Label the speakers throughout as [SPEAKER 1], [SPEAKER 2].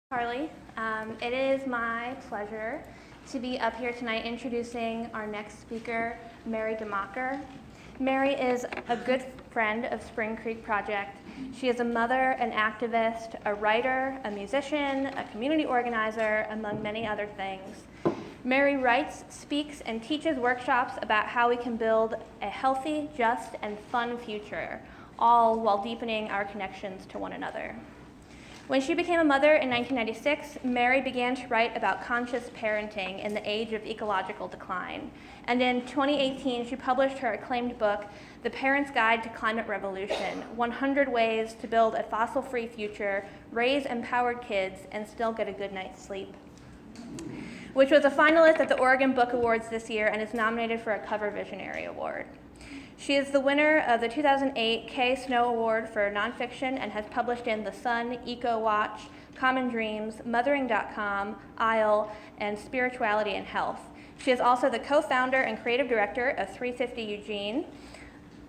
[SPEAKER 1] Carly. It is my pleasure to be up here tonight introducing our next speaker, Mary DeMocker. Mary is a good friend of Spring Creek Project. She is a mother, an activist, a writer, a musician, a community organizer, among many other things. Mary writes, speaks, and teaches workshops about how we can build a healthy, just, and fun future, all while deepening our connections to one another. When she became a mother in 1996, Mary began to write about conscious parenting in the age of ecological decline. And in 2018, she published her acclaimed book, The Parent's Guide to Climate Revolution, 100 Ways to Build a Fossil-Free Future, Raise Empowered Kids, and Still Get a Good Night's Sleep, which was a finalist at the Oregon Book Awards this year and is nominated for a Cover Visionary Award. She is the winner of the 2008 Kay Snow Award for Nonfiction and has published in The Sun, Eco Watch, Common Dreams, Mothering.com, Isle, and Spirituality and Health. She is also the co-founder and creative director of 350 Eugene,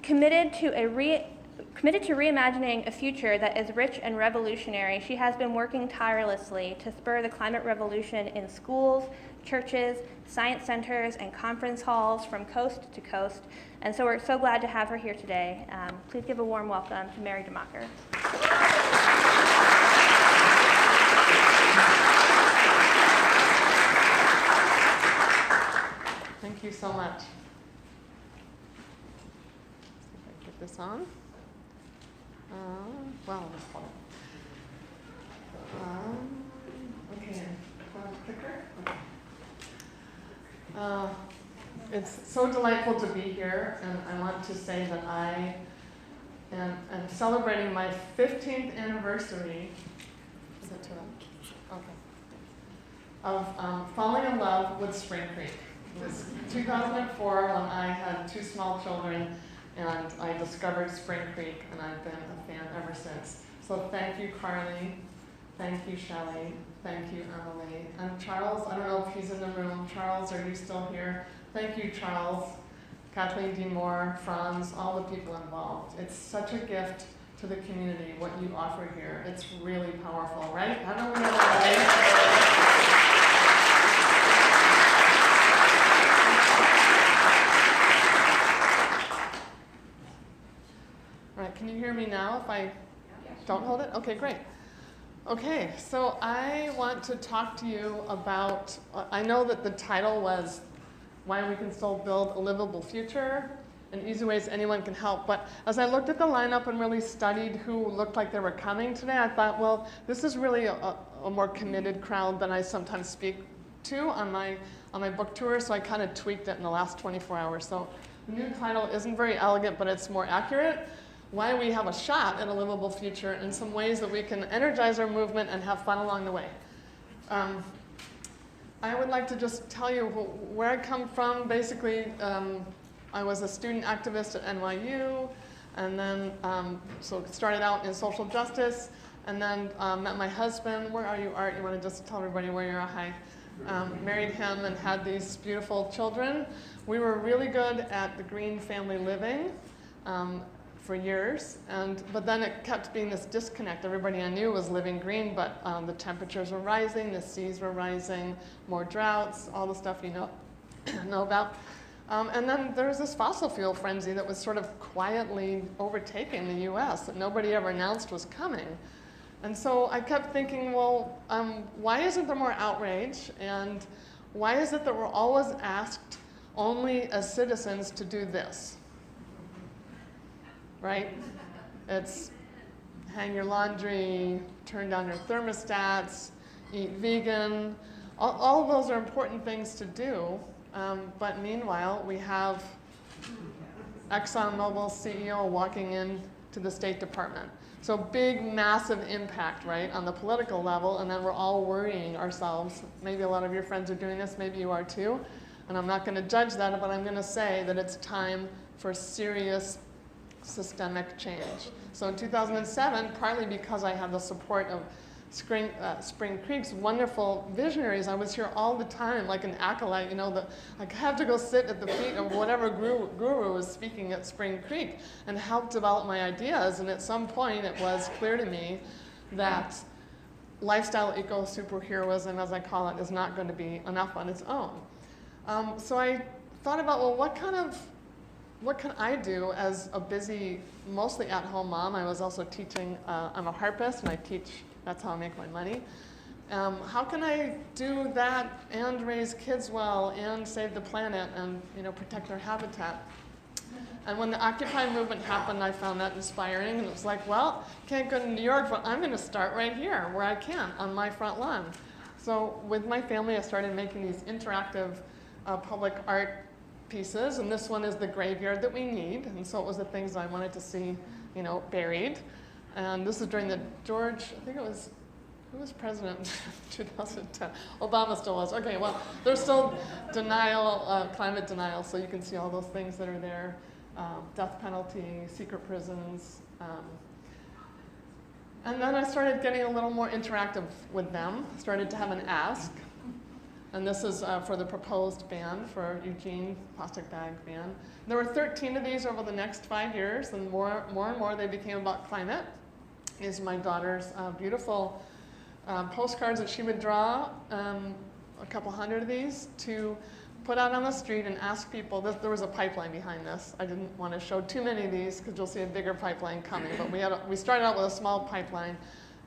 [SPEAKER 1] committed to reimagining a future that is rich and revolutionary. She has been working tirelessly to spur the climate revolution in schools, churches, science centers, and conference halls from coast to coast. And so we're so glad to have her here today. Please give a warm welcome to Mary DeMocker.
[SPEAKER 2] Thank you so much. Let's see if I get this on. Okay, clicker. Okay. It's so delightful to be here, and I want to say that I am celebrating my 15th anniversary. Is it too loud? Okay. Of falling in love with Spring Creek. It was 2004 when I had two small children, and I discovered Spring Creek, and I've been a fan ever since. So thank you, Carly. Thank you, Shelley. Thank you, Emily. And Charles, I don't know if he's in the room. Charles, are you still here? Thank you, Charles, Kathleen D. Moore, Franz, all the people involved. It's such a gift to the community, what you offer here. It's really powerful, right? Haven't we All right, can you hear me now if I don't hold it? Okay, great. Okay, so I want to talk to you about, I know that the title was Why We Can Still Build a Livable Future and Easy Ways Anyone Can Help. But as I looked at the lineup and really studied who looked like they were coming today, I thought, well, this is really a more committed crowd than I sometimes speak to on my book tour, so I kind of tweaked it in the last 24 hours. So the new title isn't very elegant, but it's more accurate. Why we have a shot at a livable future and some ways that we can energize our movement and have fun along the way. I would like to just tell you where I come from. Basically, I was a student activist at NYU, and then so started out in social justice, and then met my husband. Where are you, Art? You want to just tell everybody where you're at? Hi. Married him and had these beautiful children. We were really good at the green family living for years, but then it kept being this disconnect. Everybody I knew was living green, but the temperatures were rising, the seas were rising, more droughts, all the stuff you know about. And then there was this fossil fuel frenzy that was sort of quietly overtaking the US that nobody ever announced was coming. And so I kept thinking, well, why isn't there more outrage? And why is it that we're always asked only as citizens to do this? Right? It's hang your laundry, turn down your thermostats, eat vegan. All of those are important things to do, but meanwhile, we have ExxonMobil's CEO walking in to the State Department. So big, massive impact, right, on the political level, and then we're all worrying ourselves. Maybe a lot of your friends are doing this, maybe you are too, and I'm not going to judge that, but I'm going to say that it's time for serious systemic change. So in 2007, partly because I had the support of Spring Creek's wonderful visionaries, I was here all the time like an acolyte, I had to go sit at the feet of whatever guru was speaking at Spring Creek and help develop my ideas. And at some point it was clear to me that lifestyle eco-superheroism, as I call it, is not going to be enough on its own. So I thought about, well, what can I do as a busy, mostly at-home mom? I was also teaching, I'm a harpist, and I teach, that's how I make my money. How can I do that and raise kids well and save the planet and protect our habitat? And when the Occupy movement happened, I found that inspiring, and it was like, well, can't go to New York, but I'm going to start right here where I can, on my front lawn. So with my family, I started making these interactive public art pieces, and this one is the graveyard that we need, and so it was the things I wanted to see, buried. And this is during the George, I think it was, who was president in 2010? Obama still was. Okay, well, there's still denial, climate denial, so you can see all those things that are there. Death penalty, secret prisons. And then I started getting a little more interactive with them. Started to have an ask. And this is for the proposed ban for Eugene plastic bag ban. There were 13 of these over the next 5 years, and more and more they became about climate. These are my daughter's beautiful postcards that she would draw, a couple hundred of these, to put out on the street and ask people. There was a pipeline behind this. I didn't want to show too many of these because you'll see a bigger pipeline coming. But we started out with a small pipeline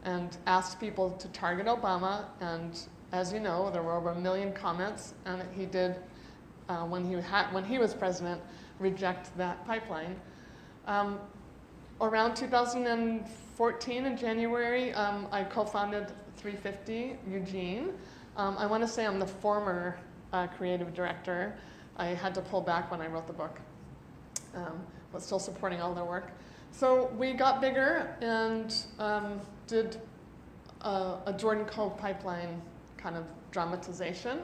[SPEAKER 2] and asked people to target Obama. And as you know, there were over 1 million comments. And he did, when he was president, reject that pipeline. Around 2014 in January, I co-founded 350 Eugene. I want to say I'm the former creative director. I had to pull back when I wrote the book, but still supporting all their work. So we got bigger and did a Jordan Cove pipeline kind of dramatization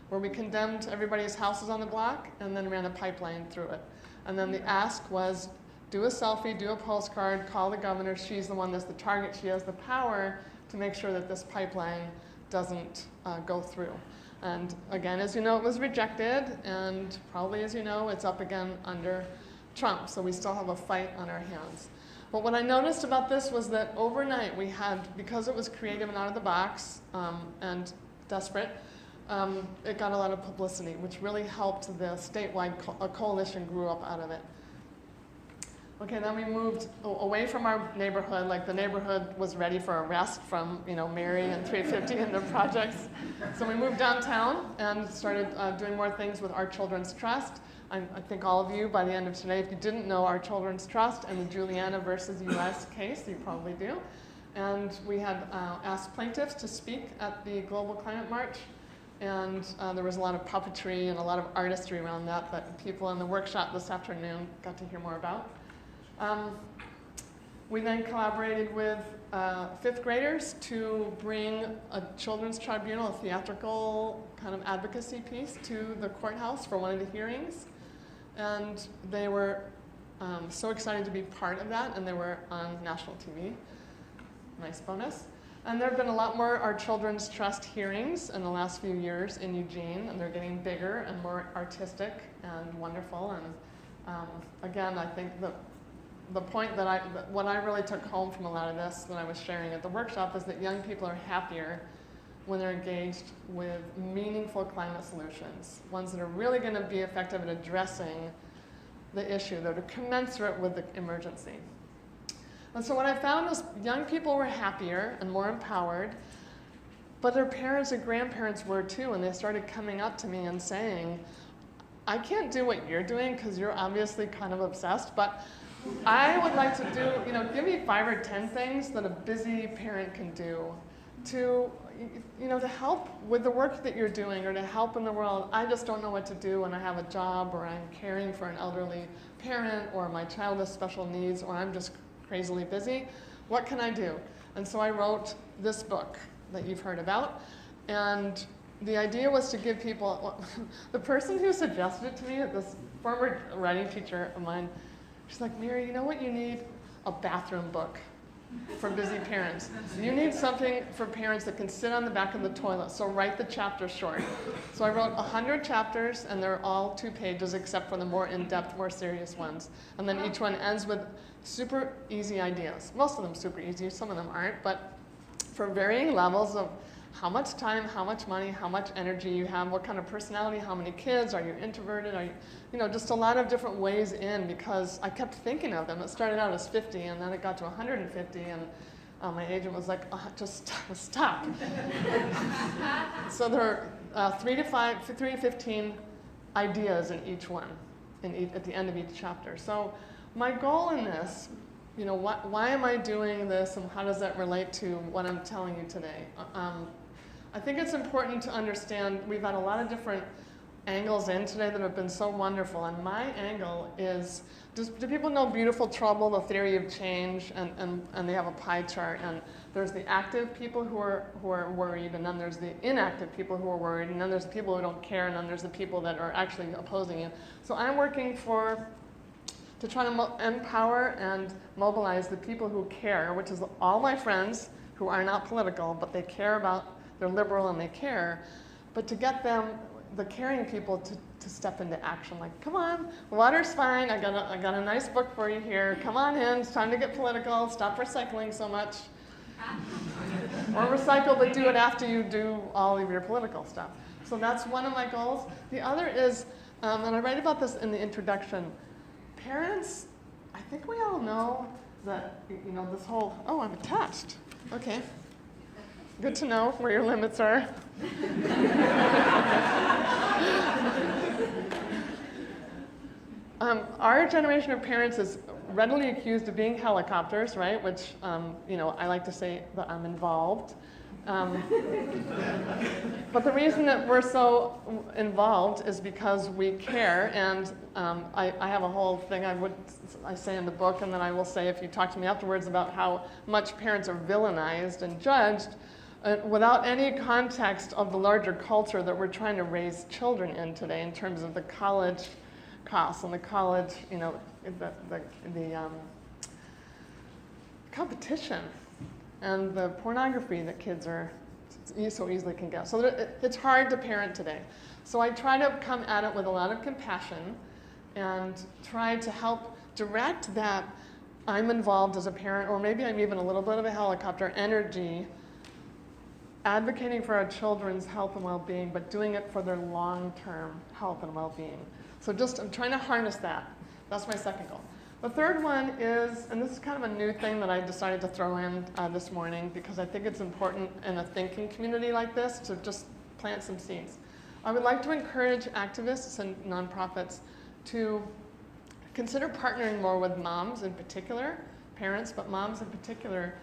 [SPEAKER 2] where we condemned everybody's houses on the block and then ran a pipeline through it. And then the ask was, do a selfie, do a postcard, call the governor. She's the one that's the target. She has the power to make sure that this pipeline doesn't go through. And again, as you know, it was rejected, and probably as you know, it's up again under Trump, so we still have a fight on our hands. But what I noticed about this was that overnight we had, because it was creative and out of the box and desperate, it got a lot of publicity, which really helped the statewide a coalition grew up out of it. Okay, then we moved away from our neighborhood. Like the neighborhood was ready for arrest from Mary and 350 and their projects. So we moved downtown and started doing more things with Our Children's Trust. I think all of you, by the end of today, if you didn't know Our Children's Trust and the Juliana versus US case, you probably do. And we had asked plaintiffs to speak at the Global Climate March. And there was a lot of puppetry and a lot of artistry around that people in the workshop this afternoon got to hear more about. We then collaborated with 5th graders to bring a children's tribunal, a theatrical kind of advocacy piece, to the courthouse for one of the hearings. And they were so excited to be part of that, and they were on national TV. Nice bonus. And there have been a lot more Our Children's Trust hearings in the last few years in Eugene, and they're getting bigger and more artistic and wonderful. And again, I think the point what I really took home from a lot of this that I was sharing at the workshop is that young people are happier when they're engaged with meaningful climate solutions, ones that are really going to be effective at addressing the issue, that are commensurate with the emergency. And so what I found was young people were happier and more empowered, but their parents and grandparents were too, and they started coming up to me and saying, I can't do what you're doing because you're obviously kind of obsessed, but I would like to do, give me 5 or 10 things that a busy parent can do to help with the work that you're doing or to help in the world. I just don't know what to do when I have a job or I'm caring for an elderly parent or my child has special needs or I'm just crazily busy. What can I do? And so I wrote this book that you've heard about. And the idea was to give people, the person who suggested it to me, this former writing teacher of mine, she's like, Mary, you know what you need? A bathroom book for busy parents. You need something for parents that can sit on the back of the toilet, so write the chapters short. So I wrote 100 chapters, and they're all 2 pages except for the more in-depth, more serious ones. And then each one ends with super easy ideas. Most of them super easy, some of them aren't, but for varying levels of how much time, how much money, how much energy you have, what kind of personality, how many kids, are you introverted, are you, just a lot of different ways in, because I kept thinking of them. It started out as 50, and then it got to 150, and my agent was like, just stop. So there are 3 to 15 ideas in each one, at the end of each chapter. So my goal in this, why am I doing this, and how does that relate to what I'm telling you today? I think it's important to understand we've had a lot of different angles in today that have been so wonderful, and my angle is, do people know Beautiful Trouble, the theory of change, and they have a pie chart, and there's the active people who are worried, and then there's the inactive people who are worried, and then there's the people who don't care, and then there's the people that are actually opposing you. So I'm working to try to empower and mobilize the people who care, which is all my friends who are not political, but they care about, they're liberal and they care, but to get them, the caring people, to step into action. Like, come on, water's fine, I got a nice book for you here, come on in, it's time to get political, stop recycling so much. Or recycle, but do it after you do all of your political stuff. So that's one of my goals. The other is, and I write about this in the introduction, parents, I think we all know that, this whole, oh, I'm attached. Okay. Good to know where your limits are. Our generation of parents is readily accused of being helicopters, right? Which, I like to say that I'm involved. But the reason that we're so involved is because we care, and I have a whole thing I say in the book, and then I will say if you talk to me afterwards about how much parents are villainized and judged without any context of the larger culture that we're trying to raise children in today in terms of the college costs and the college, the competition and the pornography that kids so easily can get. So it's hard to parent today. So I try to come at it with a lot of compassion and try to help direct that I'm involved as a parent, or maybe I'm even a little bit of a helicopter energy, advocating for our children's health and well-being, but doing it for their long-term health and well-being. So I'm trying to harness that. That's my second goal. The third one is, and this is kind of a new thing that I decided to throw in this morning because I think it's important in a thinking community like this to just plant some seeds. I would like to encourage activists and nonprofits to consider partnering more with moms in particular, parents, but moms in particular,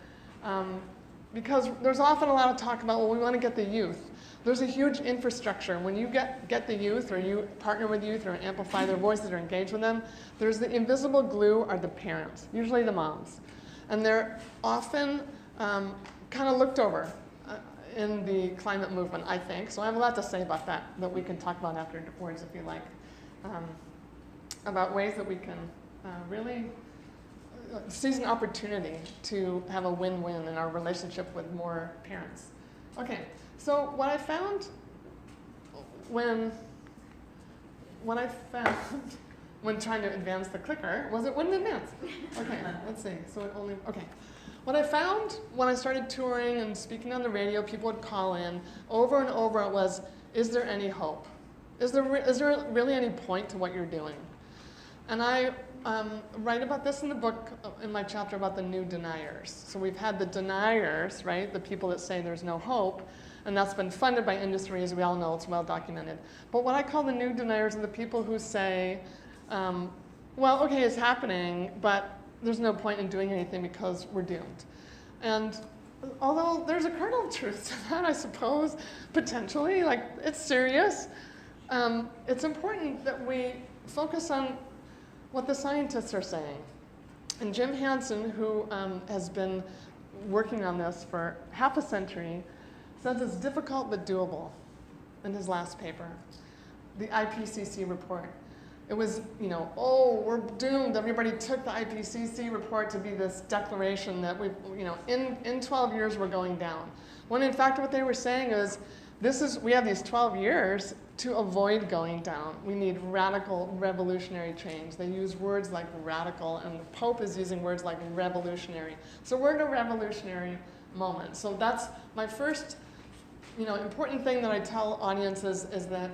[SPEAKER 2] because there's often a lot of talk about, well, we want to get the youth. There's a huge infrastructure. When you get the youth, or you partner with youth, or amplify their voices, or engage with them, there's the invisible glue are the parents, usually the moms. And they're often kind of looked over in the climate movement, I think. So I have a lot to say about that we can talk about afterwards if you like, about ways that we can really seize an opportunity to have a win-win in our relationship with more parents. Okay, so what I found when trying to advance the clicker was it wouldn't advance. Okay, let's see. What I found when I started touring and speaking on the radio, people would call in over and over. It was, is there any hope? Is there really any point to what you're doing? And I write about this in the book, in my chapter about the new deniers. So we've had the deniers, right? The people that say there's no hope, and that's been funded by industry, as we all know, it's well documented. But what I call the new deniers are the people who say, well, okay, it's happening, but there's no point in doing anything because we're doomed. And although there's a kernel of truth to that, I suppose, potentially, like it's serious, it's important that we focus on what the scientists are saying. And Jim Hansen, who has been working on this for half a century, says it's difficult but doable in his last paper, the IPCC report. It was, oh, we're doomed. Everybody took the IPCC report to be this declaration that in 12 years we're going down. When in fact what they were saying is, we have these 12 years to avoid going down. We need radical, revolutionary change. They use words like radical, and the Pope is using words like revolutionary. So we're in a revolutionary moment. So that's my first, important thing that I tell audiences is that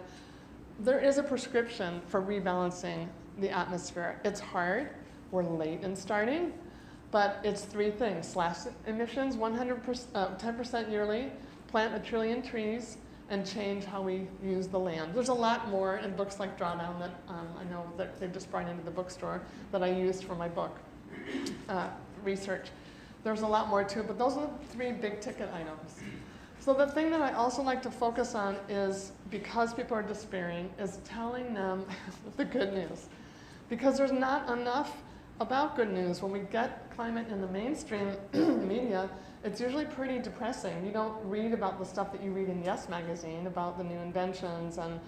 [SPEAKER 2] there is a prescription for rebalancing the atmosphere. It's hard, we're late in starting, but it's three things: slash emissions 10% yearly, plant 1 trillion trees, and change how we use the land. There's a lot more in books like Drawdown that I know that they've just brought into the bookstore that I used for my book research. There's a lot more too, but those are the three big ticket items. So the thing that I also like to focus on is, because people are despairing, is telling them the good news. Because there's not enough about good news. When we get climate in the mainstream media, it's usually pretty depressing. You don't read about the stuff that you read in Yes magazine, about the new inventions and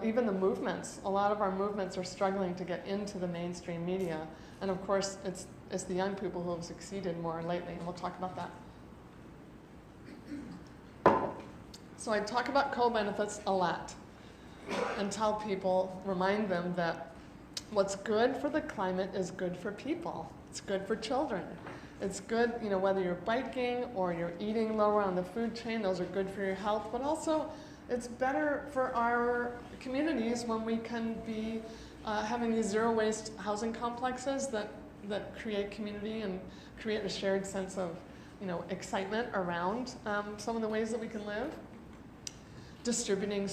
[SPEAKER 2] even the movements. A lot of our movements are struggling to get into the mainstream media. And of course, it's the young people who have succeeded more lately, and we'll talk about that. So I talk about co-benefits a lot and tell people, remind them that what's good for the climate is good for people. It's good for children. It's good, whether you're biking or you're eating lower on the food chain, those are good for your health, but also it's better for our communities when we can be having these zero waste housing complexes that create community and create a shared sense of excitement around some of the ways that we can live. Distributing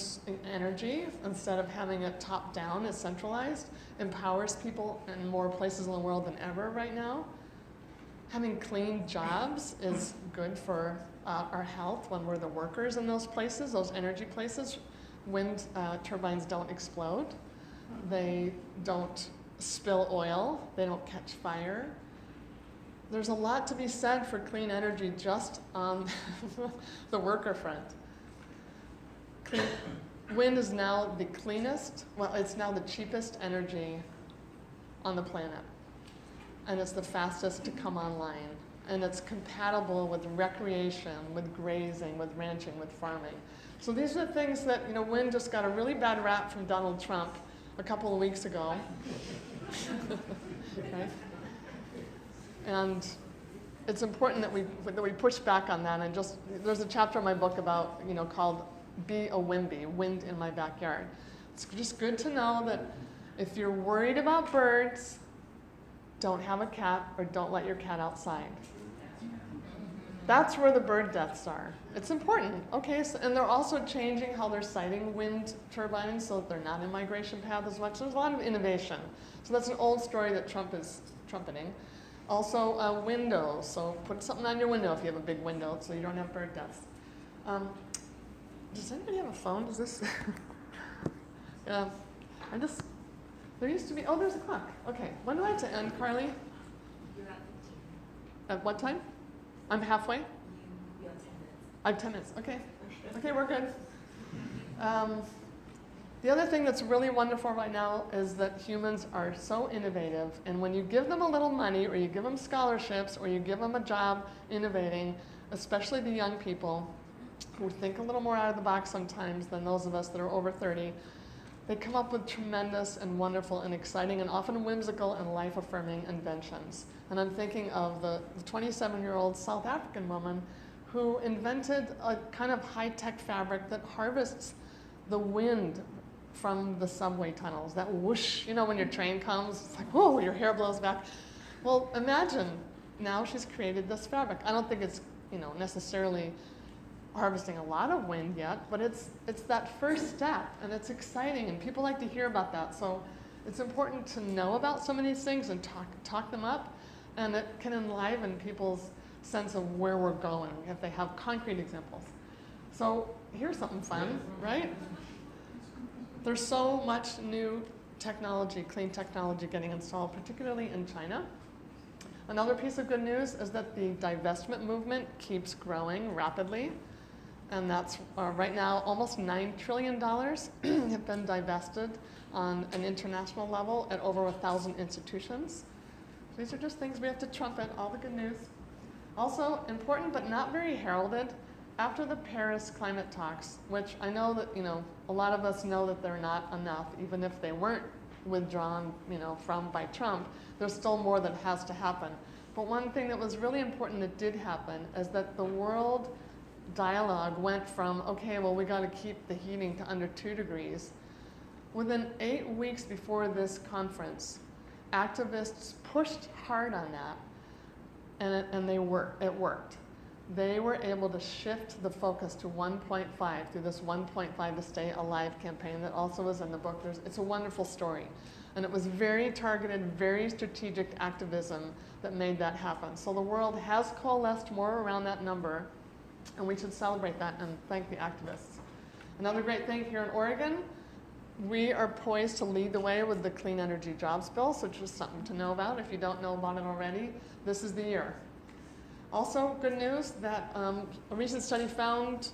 [SPEAKER 2] energy instead of having it top down is centralized, empowers people in more places in the world than ever right now. Having clean jobs is good for our health when we're the workers in those places, those energy places. Wind turbines don't explode. They don't spill oil. They don't catch fire. There's a lot to be said for clean energy just on the worker front. Wind is now the cleanest, it's now the cheapest energy on the planet. And it's the fastest to come online. And it's compatible with recreation, with grazing, with ranching, with farming. So these are the things that, wind just got a really bad rap from Donald Trump a couple of weeks ago. Okay? And it's important that we push back on that. And there's a chapter in my book about, called Be a Wimby, Wind in My Backyard. It's just good to know that if you're worried about birds, don't have a cat or don't let your cat outside. That's where the bird deaths are. It's important. Okay, and they're also changing how they're siting wind turbines so that they're not in migration path as much. There's a lot of innovation. So that's an old story that Trump is trumpeting. Also, windows. So put something on your window if you have a big window so you don't have bird deaths. Does anybody have a phone? Does this? Yeah. There used to be, there's a clock. Okay, when do I have to end, Carly?
[SPEAKER 3] You're at 15.
[SPEAKER 2] At what time? I'm halfway?
[SPEAKER 3] You have 10 minutes.
[SPEAKER 2] I have 10 minutes, okay. Okay, we're good. The other thing that's really wonderful right now is that humans are so innovative, and when you give them a little money, or you give them scholarships, or you give them a job innovating, especially the young people who think a little more out of the box sometimes than those of us that are over 30, they come up with tremendous and wonderful and exciting and often whimsical and life-affirming inventions. And I'm thinking of the 27-year-old South African woman who invented a kind of high-tech fabric that harvests the wind from the subway tunnels. That whoosh, when your train comes, it's like, whoa, your hair blows back. Well, imagine, now she's created this fabric. I don't think it's, necessarily harvesting a lot of wind yet, but it's that first step, and it's exciting, and people like to hear about that. So it's important to know about some of these things and talk them up, and it can enliven people's sense of where we're going if they have concrete examples. So here's something fun, right? There's so much new technology, clean technology getting installed, particularly in China. Another piece of good news is that the divestment movement keeps growing rapidly. And that's right now almost $9 trillion have been divested on an international level at over 1,000 institutions. These are just things we have to trumpet, all the good news. Also important but not very heralded, after the Paris climate talks, which I know that a lot of us know that they're not enough, even if they weren't withdrawn by Trump, there's still more that has to happen. But one thing that was really important that did happen is that the world dialogue went from, okay, well, we got to keep the heating to under 2 degrees. Within 8 weeks before this conference, activists pushed hard on that, and it worked. They were able to shift the focus to 1.5 through this 1.5 to Stay Alive campaign that also was in the book. It's a wonderful story. And it was very targeted, very strategic activism that made that happen. So the world has coalesced more around that number, and we should celebrate that and thank the activists. Another great thing here in Oregon, we are poised to lead the way with the Clean Energy Jobs Bill, so just something to know about if you don't know about it already. This is the year. Also, good news that a recent study found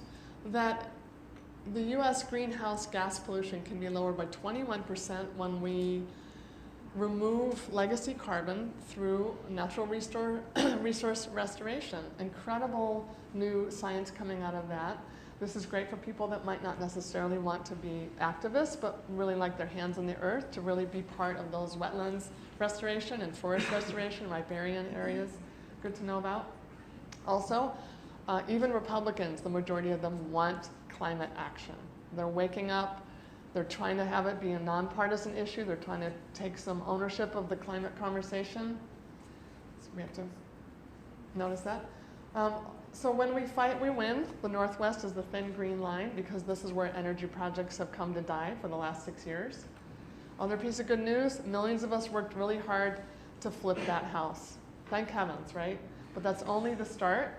[SPEAKER 2] that the US greenhouse gas pollution can be lowered by 21% when we remove legacy carbon through natural resource restoration. Incredible new science coming out of that. This is great for people that might not necessarily want to be activists, but really like their hands on the earth to really be part of those wetlands restoration and forest restoration, riparian areas. Good to know about. Also, even Republicans, the majority of them want climate action. They're waking up. They're trying to have it be a nonpartisan issue. They're trying to take some ownership of the climate conversation. So we have to notice that. So when we fight, we win. The Northwest is the thin green line because this is where energy projects have come to die for the last 6 years. Other piece of good news, millions of us worked really hard to flip that house. Thank heavens, right? But that's only the start.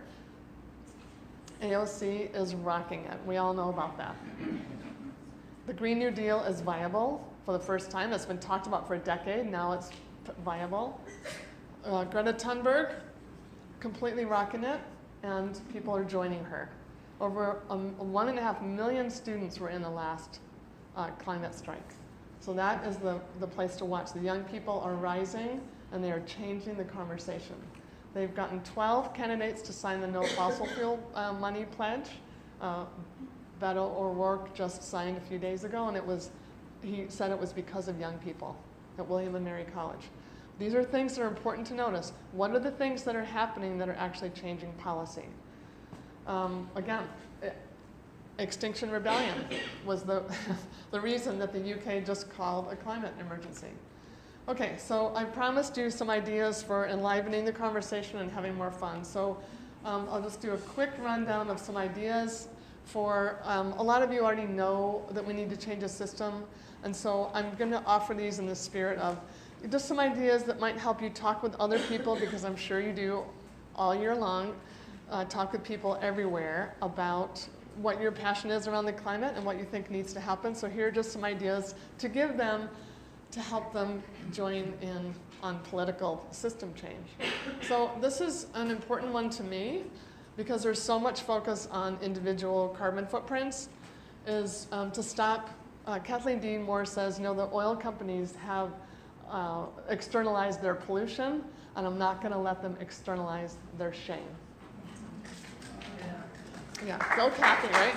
[SPEAKER 2] AOC is rocking it. We all know about that. The Green New Deal is viable for the first time. It's been talked about for a decade. Now it's viable. Greta Thunberg, completely rocking it, and people are joining her. Over 1.5 million students were in the last climate strike. So that is the place to watch. The young people are rising, and they are changing the conversation. They've gotten 12 candidates to sign the No Fossil Fuel Money pledge. Beto O'Rourke just signed a few days ago, and he said it was because of young people at William & Mary College. These are things that are important to notice. What are the things that are happening that are actually changing policy? Again, Extinction Rebellion was the reason that the UK just called a climate emergency. Okay, so I promised you some ideas for enlivening the conversation and having more fun. So I'll just do a quick rundown of some ideas for, a lot of you already know that we need to change the system. And so I'm going to offer these in the spirit of just some ideas that might help you talk with other people, because I'm sure you do all year long, talk with people everywhere about what your passion is around the climate and what you think needs to happen. So here are just some ideas to give them, to help them join in on political system change. So this is an important one to me because there's so much focus on individual carbon footprints, is to stop. Kathleen Dean Moore says, the oil companies have externalized their pollution, and I'm not going to let them externalize their shame. Yeah, go Kathy, right?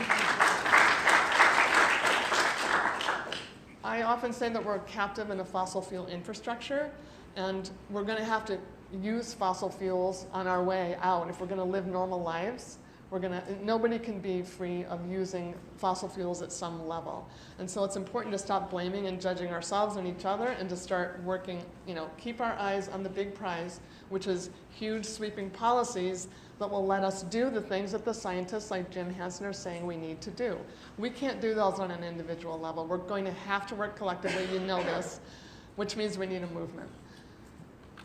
[SPEAKER 2] I often say that we're captive in a fossil fuel infrastructure, and we're going to have to use fossil fuels on our way out. If we're going to live normal lives, nobody can be free of using fossil fuels at some level. And so it's important to stop blaming and judging ourselves and each other, and to start working, keep our eyes on the big prize, which is huge sweeping policies that will let us do the things that the scientists like Jim Hansen are saying we need to do. We can't do those on an individual level. We're going to have to work collectively, you know this, which means we need a movement.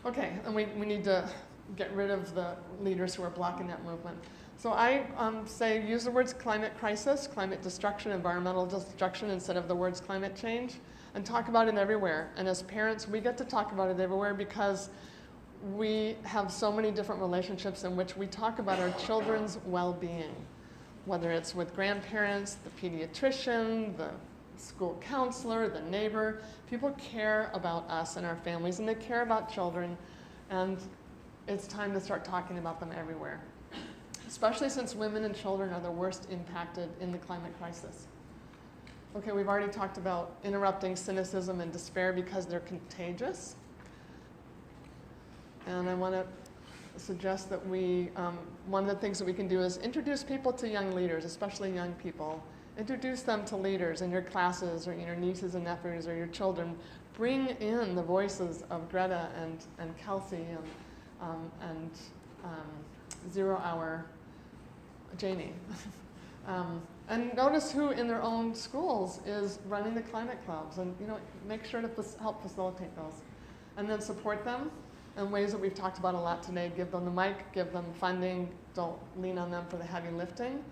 [SPEAKER 2] Okay, and we need to get rid of the leaders who are blocking that movement. So I say use the words climate crisis, climate destruction, environmental destruction instead of the words climate change, and talk about it everywhere. And as parents, we get to talk about it everywhere because we have so many different relationships in which we talk about our children's well-being, whether it's with grandparents, the pediatrician, the school counselor, the neighbor. People care about us and our families, and they care about children, and it's time to start talking about them everywhere, especially since women and children are the worst impacted in the climate crisis. Okay, we've already talked about interrupting cynicism and despair because they're contagious. And I want to suggest that we, one of the things that we can do is introduce people to young leaders, especially young people. Introduce them to leaders in your classes or your nieces and nephews or your children. Bring in the voices of Greta and Kelsey and 0 Hour Janie. And notice who in their own schools is running the climate clubs, and make sure to help facilitate those. And then support them in ways that we've talked about a lot today. Give them the mic, give them funding, don't lean on them for the heavy lifting.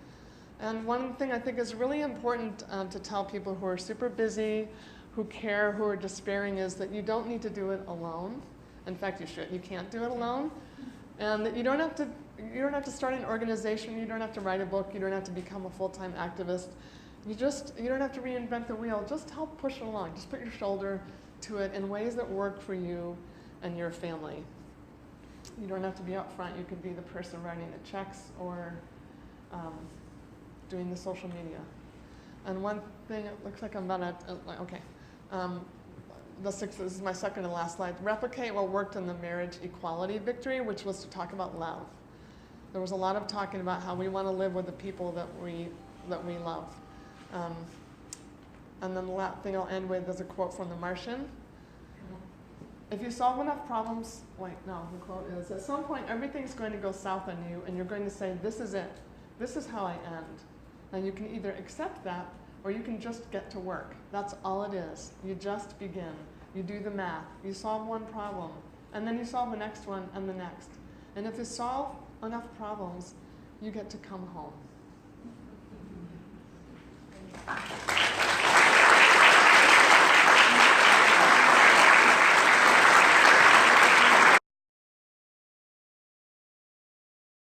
[SPEAKER 2] And one thing I think is really important to tell people who are super busy, who care, who are despairing, is that you don't need to do it alone. In fact, you can't do it alone. And that you don't have to start an organization, you don't have to write a book, you don't have to become a full-time activist. You don't have to reinvent the wheel, just help push it along. Just put your shoulder to it in ways that work for you and your family. You don't have to be up front, you could be the person writing the checks or doing the social media. And one thing, it looks like I'm about to, okay. This is my second and last slide. Replicate what worked in the marriage equality victory, which was to talk about love. There was a lot of talking about how we want to live with the people that we love. And then the last thing I'll end with is a quote from The Martian. If you solve enough problems, the quote is, at some point everything's going to go south on you and you're going to say, this is it. This is how I end. And you can either accept that or you can just get to work. That's all it is. You just begin. You do the math. You solve one problem. And then you solve the next one and the next. And if you solve enough problems, you get to come home.